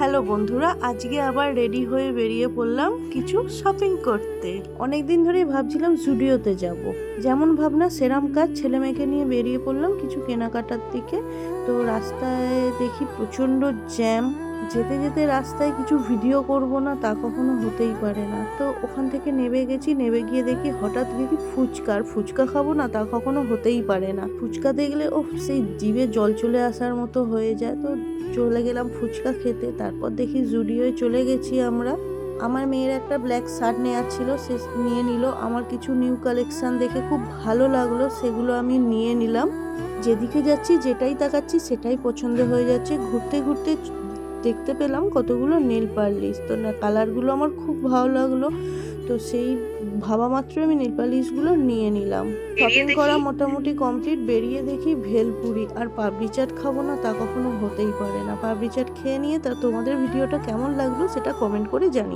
Hello বন্ধুরা, আজকে আবার রেডি হয়ে বেরিয়ে পড়লাম কিছু শপিং করতে। অনেক দিন ধরেই ভাবছিলাম জুডিওতে যাব। যেমন ভাবনা সেরাম কাজ, ছেলে মেয়েকে নিয়ে বেরিয়ে পড়লাম কিছু কেনাকাটার দিকে। তো রাস্তায় দেখি প্রচণ্ড জ্যাম। যেতে যেতে রাস্তায় কিছু ভিডিও করব না তা কখনো হতেই পারে না। তো ওখান থেকে নেমে গিয়ে দেখি হঠাৎ দেখি ফুচকা খাবো না তা কখনো হতেই পারে না। ফুচকা দেখলে সেই জিভে জল চলে আসার মতো হয়ে যায়। তো চলে গেলাম ফুচকা খেতে। তারপর দেখি জুডিওয়ে চলে গেছি আমরা। আমার মেয়ের একটা ব্ল্যাক শার্ট নেওয়ার ছিল, সে নিয়ে নিল। আমার কিছু নিউ কালেকশন দেখে খুব ভালো লাগলো, সেগুলো আমি নিয়ে নিলাম। যেদিকে যাচ্ছি যেটাই তাকাচ্ছি সেটাই পছন্দ হয়ে যাচ্ছে। ঘুরতে ঘুরতে দেখতে পেলাম কতগুলো নেল পালিশ। তো কালারগুলো আমার খুব ভালো লাগলো। তো সেই ভাবা মাত্র আমি নেল পালিশগুলো নিয়ে নিলাম। শপিং করা মোটামুটি কমপ্লিট। বেরিয়ে দেখি ভেলপুরি আর পাপড়ি চাট খাবো না তা কখনো হতেই পারে না। পাপড়ি চাট খেয়ে নিয়ে তা তোমাদের ভিডিওটা কেমন লাগলো সেটা কমেন্ট করে জানি।